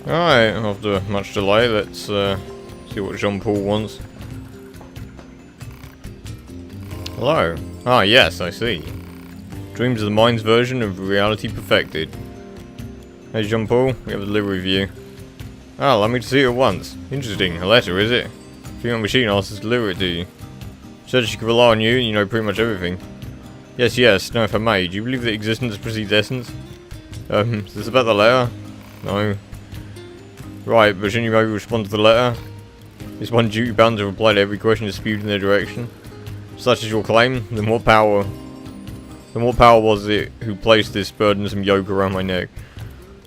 Alright, after much delay, let's see what Jean-Paul wants. Hello. Ah, yes, I see. Dreams are the mind's version of reality perfected. Hey, Jean-Paul, we have a delivery for you. Ah, allow me to see it at once. Interesting. A letter, is it? Female machine asked us to deliver it to you. She said she could rely on you, and you know pretty much everything. Yes, yes. Now, if I may, do you believe that existence precedes essence? Is this about the letter? No. Right, but shouldn't you maybe respond to the letter? Is one duty bound to reply to every question disputed in their direction? Such is your claim, then what power was it who placed this burdensome yoke around my neck?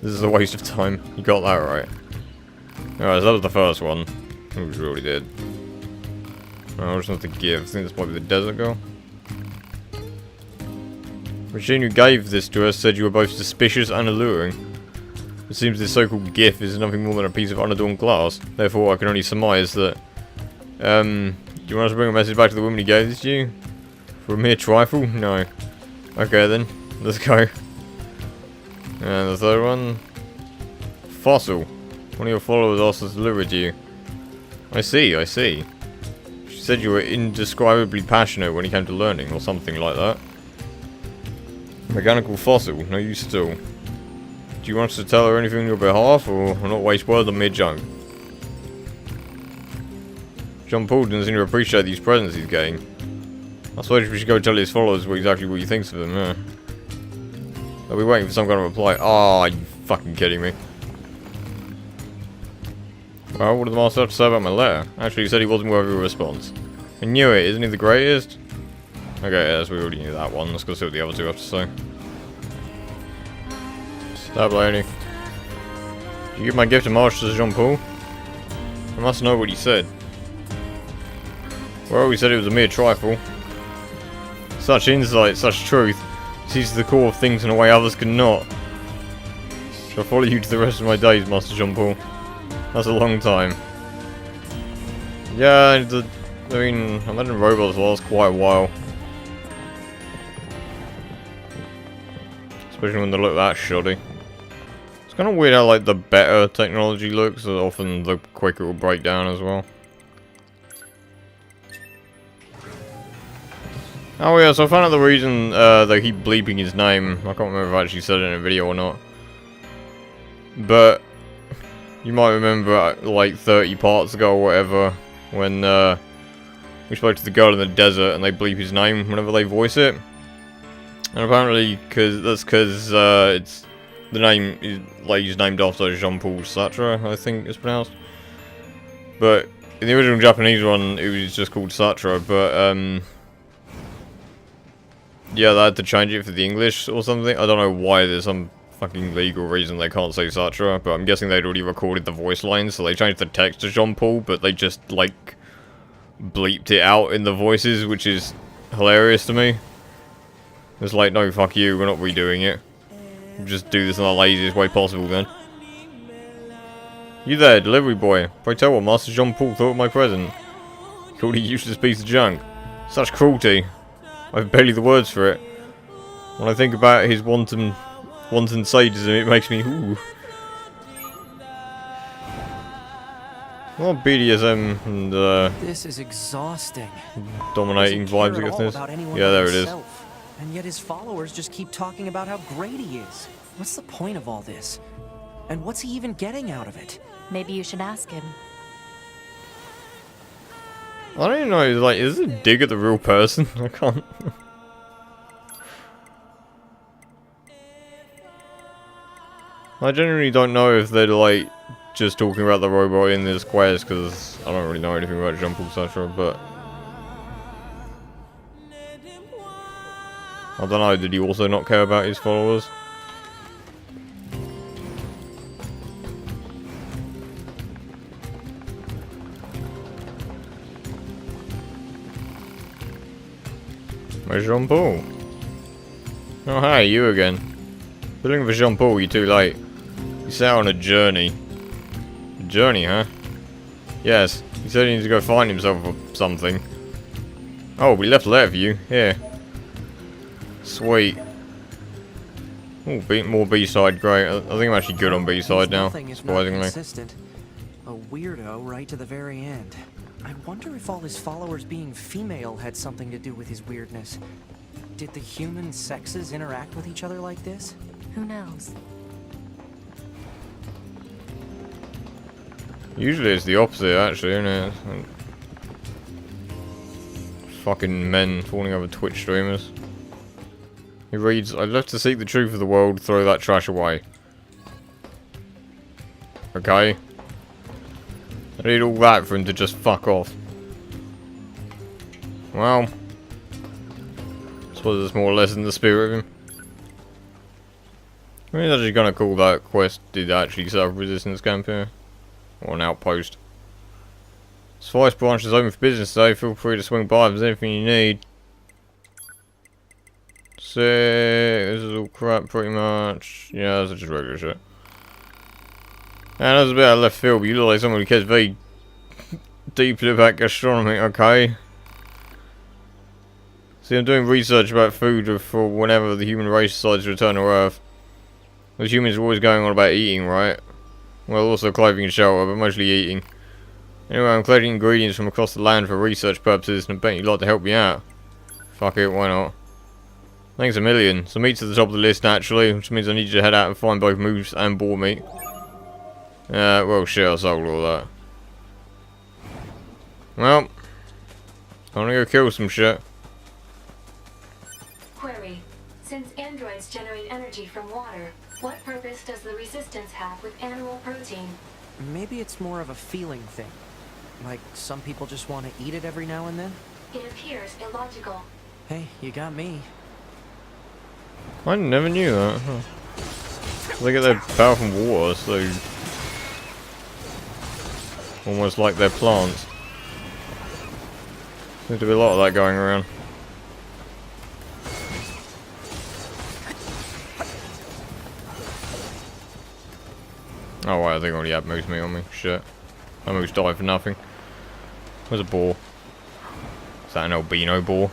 This is a waste of time. You got that right. Alright, so that was the first one. It was really dead. I just have to give. I think this might be the desert girl. The machine who gave this to us said you were both suspicious and alluring. It seems this so-called GIF is nothing more than a piece of unadorned glass. Therefore, I can only surmise that... do you want us to bring a message back to the woman who gave this to you? For a mere trifle? No. Okay then, let's go. And the third one... Fossil. One of your followers asked us to deliver it to you. I see, I see. She said you were indescribably passionate when it came to learning, or something like that. Mechanical fossil, no use at all. Do you want us to tell her anything on your behalf, or not waste words on mere junk? Jean-Paul doesn't seem to appreciate these presents he's getting. I suppose we should go tell his followers exactly what he thinks of them, yeah. They'll be waiting for some kind of reply. Ah, you fucking kidding me. Well, what did the master have to say about my letter? Actually, he said he wasn't worthy of a response. I knew it, isn't he the greatest? Okay, yes, we already knew that one. Let's go see what the other two have to say. Stop, lady. Did you give my gift of march to Jean-Paul? I must know what he said. Well, he said it was a mere trifle. Such insight, such truth, sees to the core of things in a way others cannot. Shall I follow you to the rest of my days, Master Jean-Paul? That's a long time. Yeah, I mean, I imagine robots last quite a while. Especially when they look that shoddy. It's kind of weird how, like, the better technology looks, often the quicker it will break down as well. Oh yeah, so I found out the reason they keep bleeping his name. I can't remember if I actually said it in a video or not. But you might remember like 30 parts ago or whatever, when we spoke to the girl in the desert and they bleep his name whenever they voice it. And apparently, that's because it's the name is like he's named after Jean-Paul Sartre, I think it's pronounced. But in the original Japanese one, it was just called Sartre. But yeah, they had to change it for the English or something. I don't know why. There's some fucking legal reason they can't say Sartre, but I'm guessing they'd already recorded the voice lines, so they changed the text to Jean-Paul, but they just like bleeped it out in the voices, which is hilarious to me. It's like, no, fuck you, we're not redoing it. We'll just do this in the laziest way possible then. You there, delivery boy. Pray tell what Master Jean-Paul thought of my present. He called it a useless piece of junk. Such cruelty. I've barely the words for it. When I think about his wanton sadism, it makes me ooh. A lot of BDSM and this is exhausting. Dominating vibes against this. Yeah, there it is. And yet his followers just keep talking about how great he is. What's the point of all this? And what's he even getting out of it? Maybe you should ask him. I don't even know, like, is it a dig at the real person? I can't. I genuinely don't know if they're, like, just talking about the robot in this quest, because I don't really know anything about Jean-Paul Sartre, but... I don't know, did he also not care about his followers? Where's Jean-Paul? Oh hi, you again. If you're looking for Jean-Paul, you're too late. You set out on a journey. A journey, huh? Yes, he said he needs to go find himself or something. Oh, we left a letter for you. Here. Sweet. Oh, more B-side, great. I think I'm actually good on B-side now, Nothing if not surprisingly. consistent. A weirdo right to the very end. I wonder if all his followers being female had something to do with his weirdness. Did the human sexes interact with each other like this? Who knows? Usually it's the opposite, actually, isn't it? Like, fucking men falling over Twitch streamers. He reads, I'd love to seek the truth of the world, throw that trash away. Okay. I need all that for him to just fuck off. Well. I suppose it's more or less in the spirit of him. I mean, he's actually gonna call that quest, did actually set up a resistance camp here. Or an outpost. Spice branch is open for business today, feel free to swing by if there's anything you need. Sick, this is all crap pretty much. Yeah, that's just regular shit. And that's a bit out of left field, but you look like someone who cares very deeply about gastronomy, okay? See, I'm doing research about food for whenever the human race decides to return to Earth. Those humans are always going on about eating, right? Well, also clothing and shelter, but mostly eating. Anyway, I'm collecting ingredients from across the land for research purposes, and I bet you'd like to help me out. Fuck it, why not? Thanks a million. So meat's at the top of the list, naturally, which means I need you to head out and find both moose and boar meat. Well, shit, I sold all that. Well, I'm gonna go kill some shit. Query. Since androids generate energy from water, what purpose does the resistance have with animal protein? Maybe it's more of a feeling thing. Like some people just want to eat it every now and then? It appears illogical. Hey, you got me. I never knew that. Huh. They get their power from water, so almost like they're plants. Seems to be a lot of that going around. Oh wait, I think I already had moose meat on me. Shit. That moose died for nothing. Where's a boar? Is that an albino boar?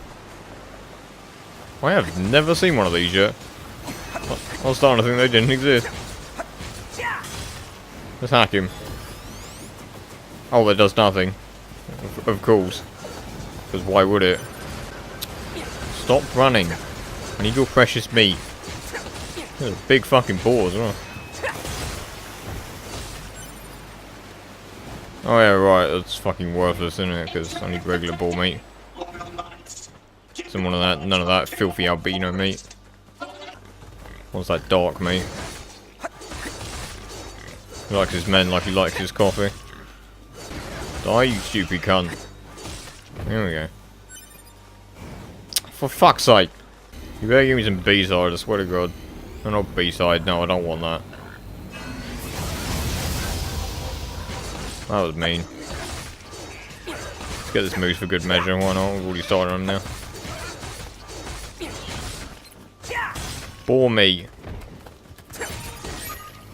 I have never seen one of these yet. I was starting to think they didn't exist. Let's hack him. Oh, that does nothing. Of course. Because why would it? Stop running. I need your precious meat. There's a big fucking boar as well. Oh yeah, right, that's fucking worthless, isn't it? Because I need regular boar meat. None of that filthy albino meat. What's that dark meat? He likes his men like he likes his coffee. Die, you stupid cunt. Here we go. For fuck's sake. You better give me some B-side, I swear to God. No, not B-side, no, I don't want that. That was mean. Let's get this moose for good measure, why not? We've already started on him now. Boar meat.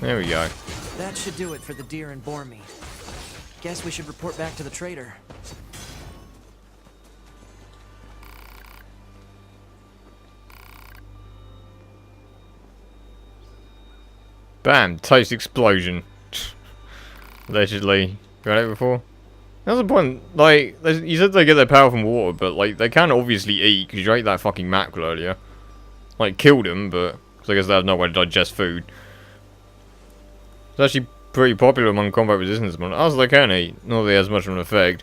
There we go. That should do it for the deer and boar meat. Guess we should report back to the trader. Bam! Taste explosion. Allegedly. You had it before? That's the point. Like, you said they get their power from water, but like they can obviously eat because you ate that fucking mackerel earlier. Like, killed them, but cause I guess they have no way to digest food. It's actually pretty popular among combat resistance men. As they can eat, not that it has much of an effect.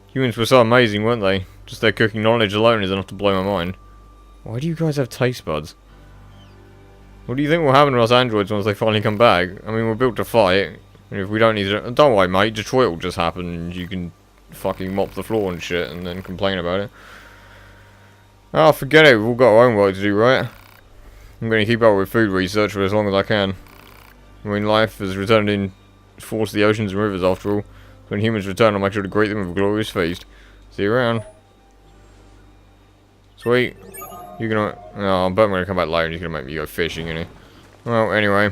Humans were so amazing, weren't they? Just their cooking knowledge alone is enough to blow my mind. Why do you guys have taste buds? What do you think will happen to us androids once they finally come back? I mean, we're built to fight. And if we don't need it, don't worry, mate. Detroit will just happen, and you can fucking mop the floor and shit, and then complain about it. Oh, forget it. We've all got our own work to do, right? I'm going to keep up with food research for as long as I can. I mean, life has returned in force to the oceans and rivers, after all. When humans return, I'll make sure to greet them with a glorious feast. See you around. Sweet. You're gonna... No, I'm gonna come back later and he's gonna make me go fishing, isn't he? Well, anyway.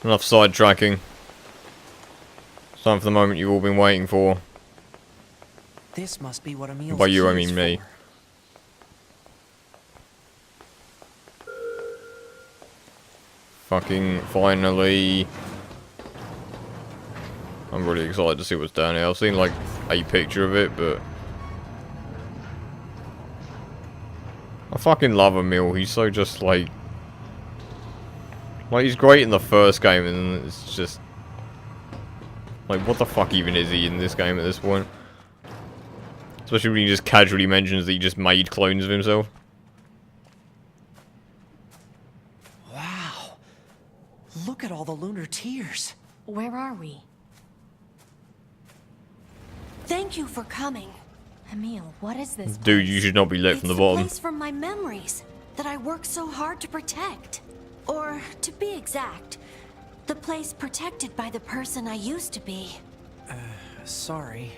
Enough sidetracking. It's time for the moment you've all been waiting for. This must be what Emil's By you, I key is mean me. for. Fucking finally. I'm really excited to see what's down here. I've seen like a picture of it, but I fucking love Emil. He's so just like he's great in the first game, and it's just like, what the fuck even is he in this game at this point? Especially when he just casually mentions that he just made clones of himself. Wow. Look at all the lunar tears. Where are we? Thank you for coming. Emil, what is this Dude, place? you should not be lit from the bottom. It's the place from my memories that I worked so hard to protect. Or, to be exact, the place protected by the person I used to be. Sorry.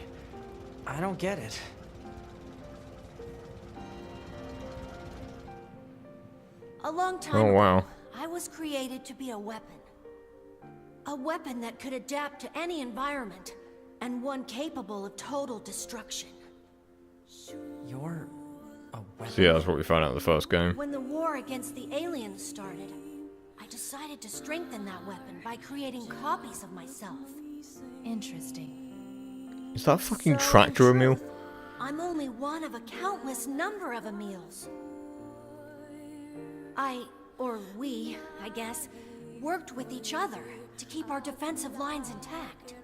I don't get it. A long time Oh, wow. ago, I was created to be a weapon. A weapon that could adapt to any environment, and one capable of total destruction. You're a weapon? So yeah, that's what we found out in the first game. When the war against the aliens started, I decided to strengthen that weapon by creating copies of myself. Interesting. Is that a fucking So, tractor, in Emil? truth, I'm only one of a countless number of Emils. We, I guess, worked with each other to keep our defensive lines intact.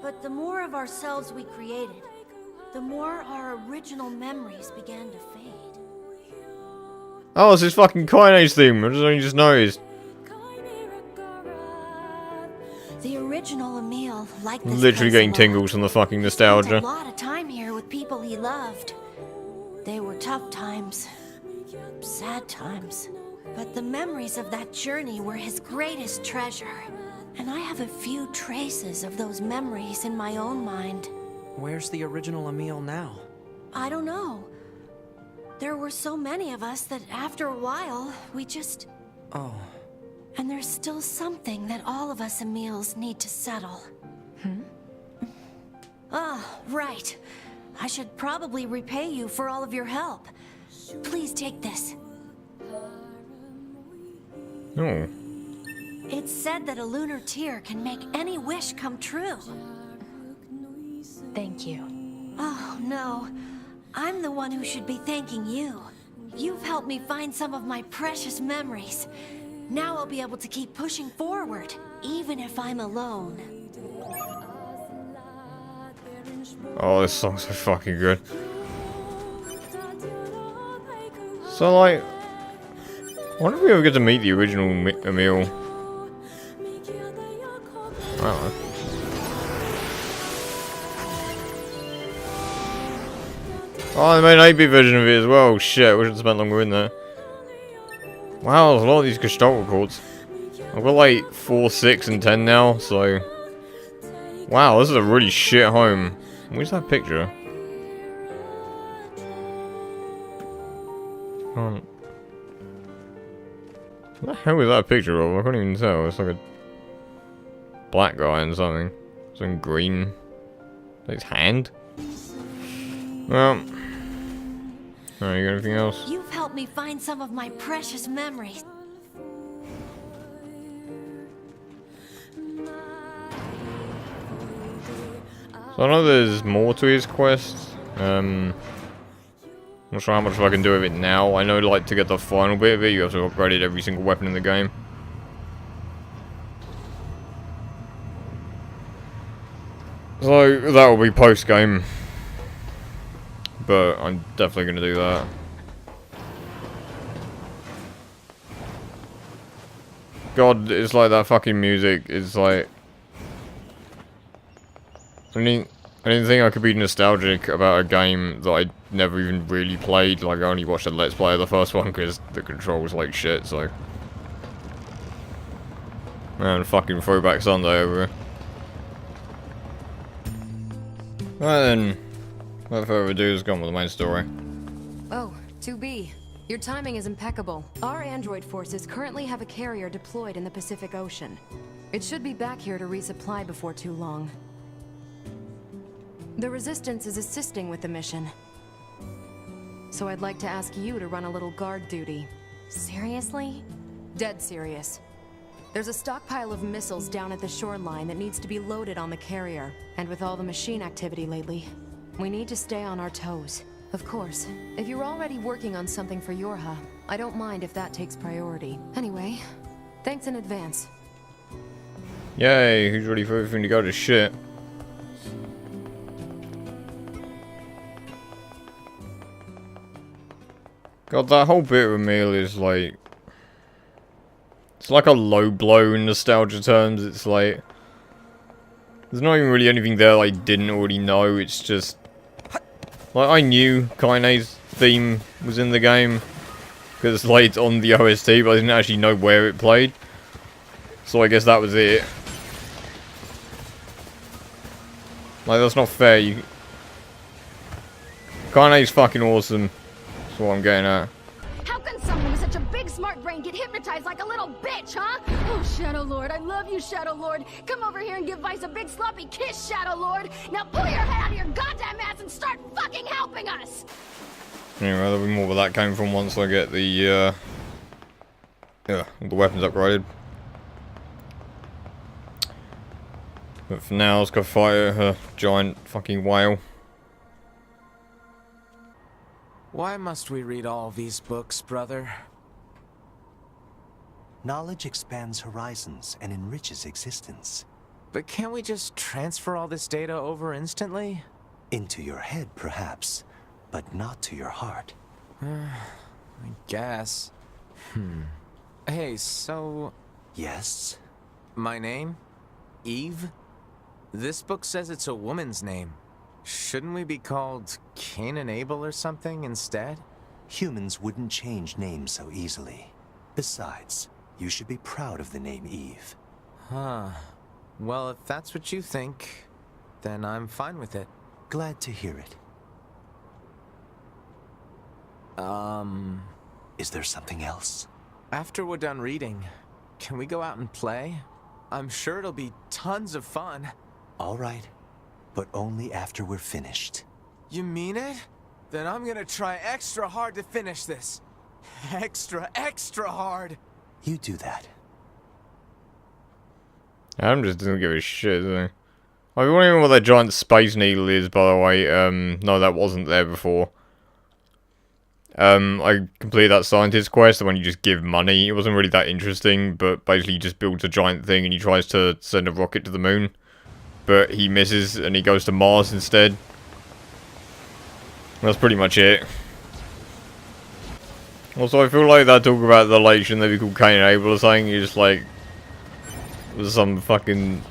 But the more of ourselves we created, the more our original memories began to fade. Oh, it's his fucking Coinage theme. I just noticed. The original Emil, like this Literally place getting a lot. tingles from the fucking Spent nostalgia. a lot of time here with people he loved. They were tough times, sad times, but the memories of that journey were his greatest treasure. And I have a few traces of those memories in my own mind. Where's the original Emil now? I don't know. There were so many of us that after a while, we just... Oh. And there's still something that all of us Emils need to settle. Oh, right. I should probably repay you for all of your help. Please take this. Oh. It's said that a lunar tear can make any wish come true. Thank you. Oh, no. I'm the one who should be thanking you. You've helped me find some of my precious memories. Now I'll be able to keep pushing forward, even if I'm alone. Oh, this song's so fucking good. So, like, I wonder if we ever get to meet the original Emil. I don't know. Oh, they made an 8-bit version of it as well. Shit, we should have spent longer in there. Wow, there's a lot of these Gestalt records. I've got like 4, 6, and 10 now, so... Wow, this is a really shit home. Where's that picture? What the hell is that a picture of? I can't even tell. It's like a black guy and something. Something green. Like his hand? Well. Alright, you got anything else? You've helped me find some of my precious memories. So I know there's more to his quest. Not sure how much I can do with it now. I know, like, to get the final bit of it, you have to upgrade every single weapon in the game. So that will be post-game. But I'm definitely going to do that. God, it's like that fucking music is like... I didn't think I could be nostalgic about a game that I never even really played. Like, I only watched a Let's Play of the first one because the control was like shit, so... Man, fucking Throwback Sunday over here. Right then, without further ado, let's go on with the main story. Oh, 2B. Your timing is impeccable. Our android forces currently have a carrier deployed in the Pacific Ocean. It should be back here to resupply before too long. The Resistance is assisting with the mission. So I'd like to ask you to run a little guard duty. Seriously? Dead serious. There's a stockpile of missiles down at the shoreline that needs to be loaded on the carrier. And with all the machine activity lately, we need to stay on our toes. Of course, if you're already working on something for Yorha, I don't mind if that takes priority. Anyway, thanks in advance. Yay, who's ready for everything to go to shit? God, that whole bit with Emil is like... It's like a low blow in nostalgia terms. It's like... There's not even really anything there I didn't already know. It's just... Like, I knew Kaine's theme was in the game. Because, like, it's on the OST, but I didn't actually know where it played. So I guess that was it. Like, that's not fair. Kaine's fucking awesome. That's what I'm getting at. How can someone with such a big smart brain get hypnotized like a little bitch, huh? Oh, Shadow Lord, I love you, Shadow Lord. Come over here and give Vice a big sloppy kiss, Shadow Lord. Now pull your head out of your goddamn ass and start fucking helping us! Anyway, there'll be more where that came from once I get the, all the weapons upgraded. But for now, let's go fight a giant fucking whale. Why must we read all these books, brother? Knowledge expands horizons and enriches existence. But can't we just transfer all this data over instantly? Into your head, perhaps, but not to your heart. I guess. Hey, so... Yes? My name? Eve? This book says it's a woman's name. Shouldn't we be called Cain and Abel or something instead? Humans wouldn't change names so easily. Besides, you should be proud of the name Eve. Huh. Well, if that's what you think, then I'm fine with it. Glad to hear it. Is there something else? After we're done reading, can we go out and play? I'm sure it'll be tons of fun. All right, but only after we're finished. You mean it? Then I'm gonna try extra hard to finish this. Extra hard! You do that. Adam just doesn't give a shit, does he? I wonder what that giant space needle is, by the way. No, that wasn't there before. I completed that scientist quest, the one you just give money. It wasn't really that interesting, but basically he just builds a giant thing and he tries to send a rocket to the moon. But he misses and he goes to Mars instead. That's pretty much it. Also, I feel like that talk about the lake shouldn't they be called Cain and Abel or something. You just like... It was some fucking...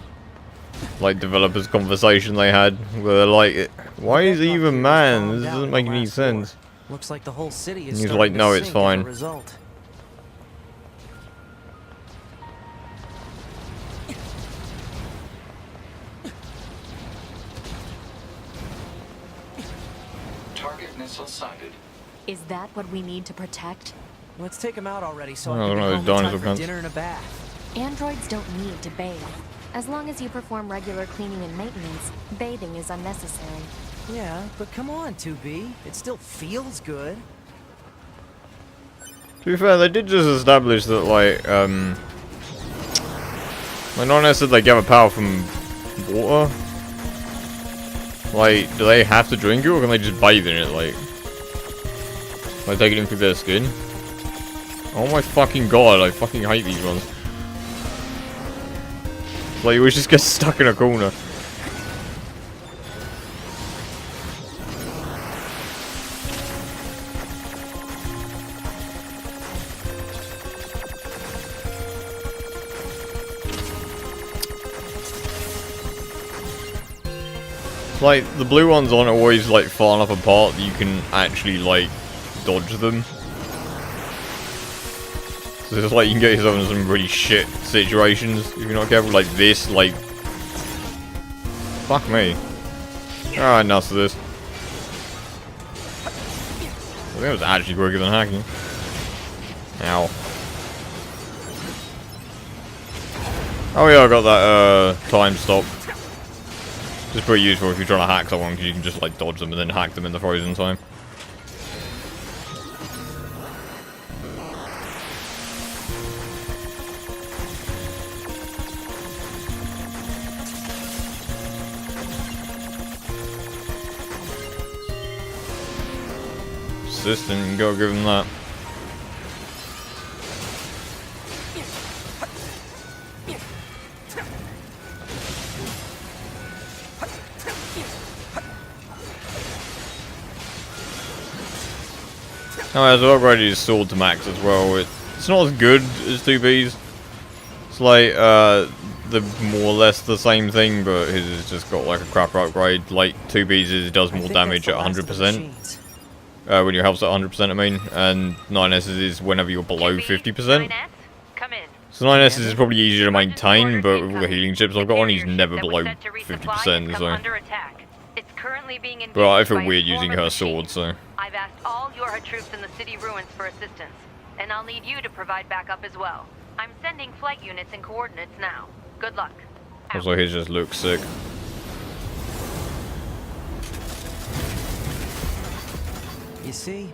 like developers conversation they had where they're like, why is he even man? This doesn't make any sense. Looks like the whole city is He's starting like, to no, it's sink as a fine. result. Target missile sighted. Is that what we need to protect? Let's take him out already so I I don't can know, get home in dinosaur time for cunts. dinner and a bath. Androids don't need to bathe. As long as you perform regular cleaning and maintenance, bathing is unnecessary. Yeah, but come on, 2B. It still feels good. To be fair, they did just establish that, like, like, not said they gather power from water. Like, do they have to drink it, or can they just bathe in it, like take it in through their skin? Oh my fucking god, I fucking hate these ones. Like, we just get stuck in a corner. Like, the blue ones aren't always, like, far enough apart that you can actually, like, dodge them. So it's like you can get yourself in some really shit situations if you're not careful, like this, like... Fuck me. Alright, enough of this. I think it was actually quicker than hacking. Ow. Oh yeah, I got that, time stop. It's pretty useful if you're trying to hack someone, because you can just, like, dodge them and then hack them in the frozen time. consistent, you gotta give him that. Oh, I've upgraded his sword to max as well. It's not as good as 2B's. It's like, the more or less the same thing, but his has just got like a crap upgrade. Like 2B's does more damage at 100%. When your health's at 100%, I mean, and 9S's is whenever you're below 50%. So 9S's is probably easier to maintain, but with all the healing chips I've got on, he's never below 50%, so. But I feel weird using her sword, so. I've asked all Yorha troops in the city ruins for assistance, and I'll need you to provide backup as well. I'm sending flight units and coordinates now. Good luck. Also, he just looks sick. You see?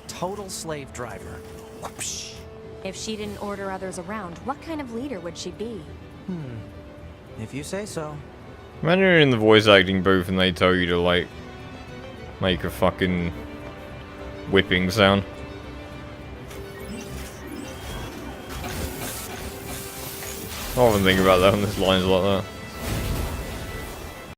Total slave driver. Whoopsh. If she didn't order others around, what kind of leader would she be? If you say so. Imagine you're in the voice acting booth and they tell you to, like, make a fucking whipping sound. I often think about that when there's lines like that.